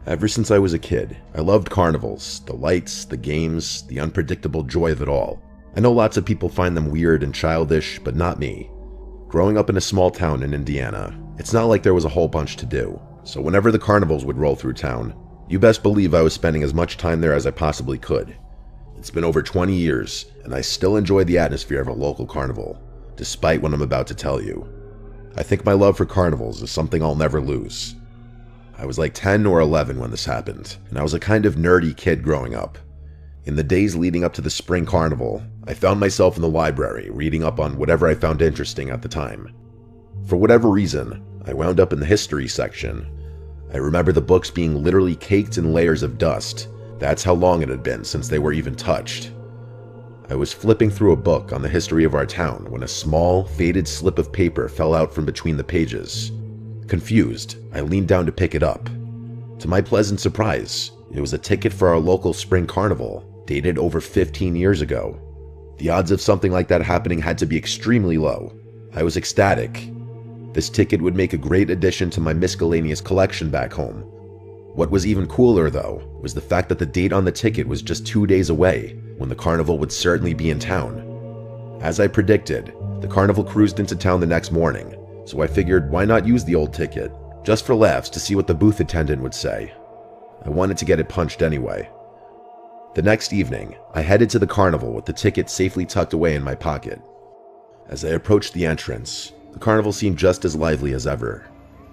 Ever since I was a kid, I loved carnivals, the lights, the games, the unpredictable joy of it all. I know lots of people find them weird and childish, but not me. Growing up in a small town in Indiana, it's not like there was a whole bunch to do, so whenever the carnivals would roll through town, you best believe I was spending as much time there as I possibly could. It's been over 20 years, and I still enjoy the atmosphere of a local carnival, despite what I'm about to tell you. I think my love for carnivals is something I'll never lose. I was like 10 or 11 when this happened, and I was a kind of nerdy kid growing up. In the days leading up to the spring carnival, I found myself in the library reading up on whatever I found interesting at the time. For whatever reason, I wound up in the history section. I remember the books being literally caked in layers of dust. That's how long it had been since they were even touched. I was flipping through a book on the history of our town when a small, faded slip of paper fell out from between the pages. Confused, I leaned down to pick it up. To my pleasant surprise, it was a ticket for our local spring carnival, dated over 15 years ago. The odds of something like that happening had to be extremely low. I was ecstatic. This ticket would make a great addition to my miscellaneous collection back home. What was even cooler, though, was the fact that the date on the ticket was just 2 days away, when the carnival would certainly be in town. As I predicted, the carnival cruised into town the next morning, so I figured why not use the old ticket, just for laughs to see what the booth attendant would say. I wanted to get it punched anyway. The next evening, I headed to the carnival with the ticket safely tucked away in my pocket. As I approached the entrance, the carnival seemed just as lively as ever,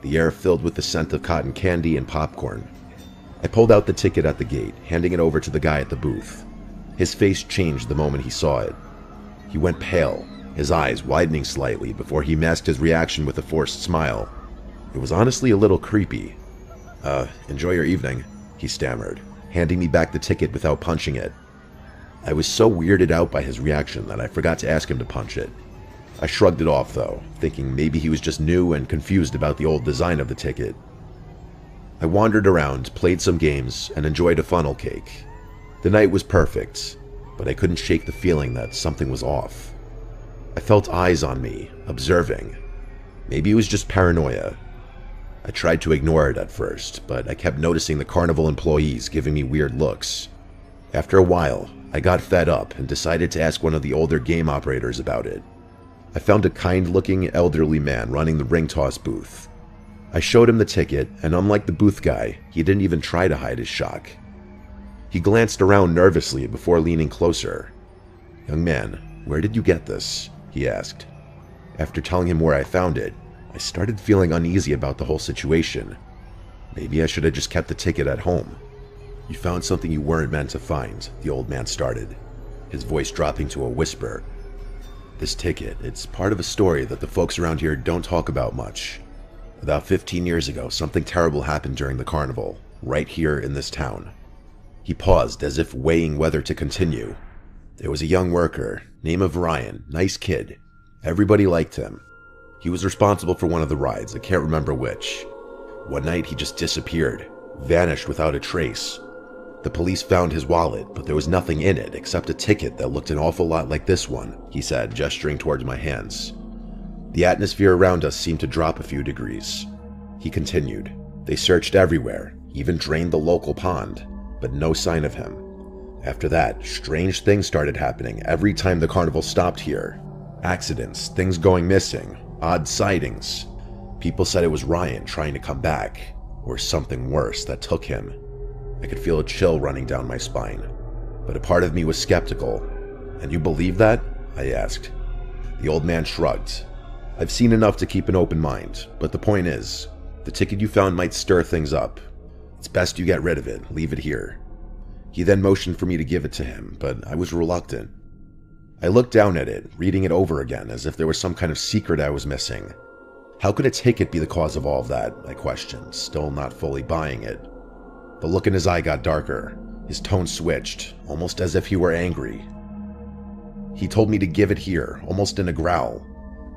the air filled with the scent of cotton candy and popcorn. I pulled out the ticket at the gate, handing it over to the guy at the booth. His face changed the moment he saw it. He went pale, his eyes widening slightly before he masked his reaction with a forced smile. It was honestly a little creepy. Enjoy your evening," he stammered, handing me back the ticket without punching it. I was so weirded out by his reaction that I forgot to ask him to punch it. I shrugged it off though, thinking maybe he was just new and confused about the old design of the ticket. I wandered around, played some games, and enjoyed a funnel cake. The night was perfect, but I couldn't shake the feeling that something was off. I felt eyes on me, observing. Maybe it was just paranoia. I tried to ignore it at first, but I kept noticing the carnival employees giving me weird looks. After a while, I got fed up and decided to ask one of the older game operators about it. I found a kind-looking elderly man running the ring toss booth. I showed him the ticket, and unlike the booth guy, he didn't even try to hide his shock. He glanced around nervously before leaning closer. "Young man, where did you get this?" he asked. After telling him where I found it, I started feeling uneasy about the whole situation. Maybe I should have just kept the ticket at home. "You found something you weren't meant to find," the old man started, his voice dropping to a whisper. "This ticket, it's part of a story that the folks around here don't talk about much. About 15 years ago, something terrible happened during the carnival, right here in this town." He paused as if weighing whether to continue. "There was a young worker, name of Ryan, nice kid. Everybody liked him. He was responsible for one of the rides, I can't remember which. One night he just disappeared, vanished without a trace. The police found his wallet, but there was nothing in it except a ticket that looked an awful lot like this one," he said, gesturing towards my hands. The atmosphere around us seemed to drop a few degrees. He continued. "They searched everywhere, even drained the local pond, but no sign of him. After that, strange things started happening every time the carnival stopped here. Accidents, things going missing, odd sightings. People said it was Ryan trying to come back, or something worse that took him." I could feel a chill running down my spine, but a part of me was skeptical. "And you believe that?" I asked. The old man shrugged. "I've seen enough to keep an open mind, but the point is, the ticket you found might stir things up. It's best you get rid of it, leave it here." He then motioned for me to give it to him, but I was reluctant. I looked down at it, reading it over again as if there was some kind of secret I was missing. How could a ticket be the cause of all of that, I questioned, still not fully buying it. The look in his eye got darker. His tone switched, almost as if he were angry. He told me to give it here, almost in a growl.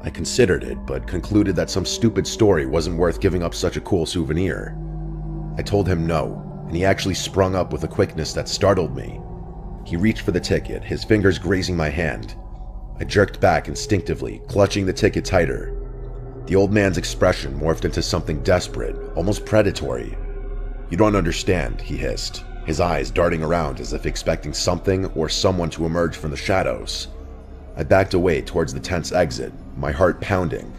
I considered it, but concluded that some stupid story wasn't worth giving up such a cool souvenir. I told him no, and he actually sprung up with a quickness that startled me. He reached for the ticket, his fingers grazing my hand. I jerked back instinctively, clutching the ticket tighter. The old man's expression morphed into something desperate, almost predatory. "You don't understand," he hissed, his eyes darting around as if expecting something or someone to emerge from the shadows. I backed away towards the tent's exit, my heart pounding.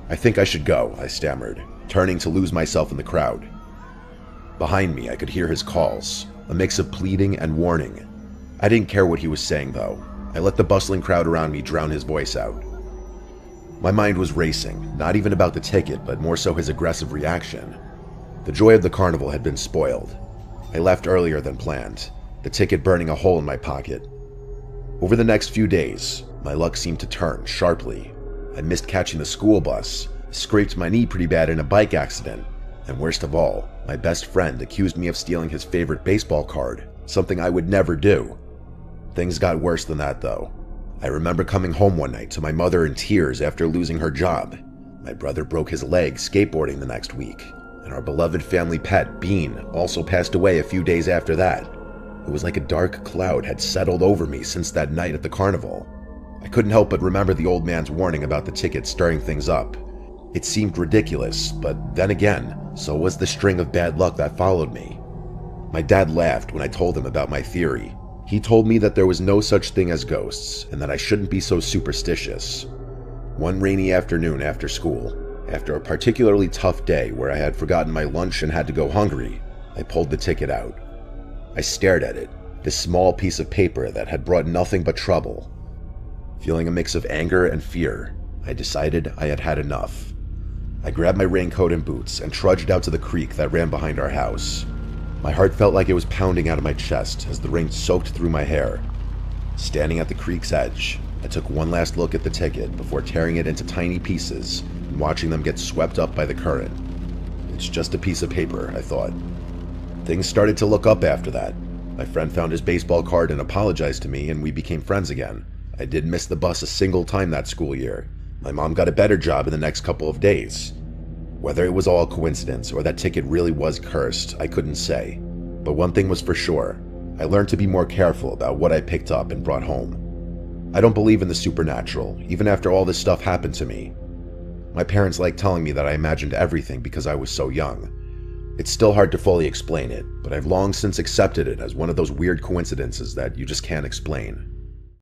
"I think I should go," I stammered, turning to lose myself in the crowd. Behind me, I could hear his calls, a mix of pleading and warning. I didn't care what he was saying, though. I let the bustling crowd around me drown his voice out. My mind was racing, not even about the ticket, but more so his aggressive reaction. The joy of the carnival had been spoiled. I left earlier than planned, the ticket burning a hole in my pocket. Over the next few days, my luck seemed to turn sharply. I missed catching the school bus, scraped my knee pretty bad in a bike accident, and worst of all, my best friend accused me of stealing his favorite baseball card, something I would never do. Things got worse than that, though. I remember coming home one night to my mother in tears after losing her job. My brother broke his leg skateboarding the next week, and our beloved family pet, Bean, also passed away a few days after that. It was like a dark cloud had settled over me since that night at the carnival. I couldn't help but remember the old man's warning about the ticket stirring things up. It seemed ridiculous, but then again, so was the string of bad luck that followed me. My dad laughed when I told him about my theory. He told me that there was no such thing as ghosts, and that I shouldn't be so superstitious. One rainy afternoon after school, after a particularly tough day where I had forgotten my lunch and had to go hungry, I pulled the ticket out. I stared at it, this small piece of paper that had brought nothing but trouble. Feeling a mix of anger and fear, I decided I had had enough. I grabbed my raincoat and boots and trudged out to the creek that ran behind our house. My heart felt like it was pounding out of my chest as the rain soaked through my hair. Standing at the creek's edge, I took one last look at the ticket before tearing it into tiny pieces and watching them get swept up by the current. It's just a piece of paper, I thought. Things started to look up after that. My friend found his baseball card and apologized to me, and we became friends again. I didn't miss the bus a single time that school year. My mom got a better job in the next couple of days. Whether it was all a coincidence or that ticket really was cursed, I couldn't say. But one thing was for sure, I learned to be more careful about what I picked up and brought home. I don't believe in the supernatural, even after all this stuff happened to me. My parents like telling me that I imagined everything because I was so young. It's still hard to fully explain it, but I've long since accepted it as one of those weird coincidences that you just can't explain.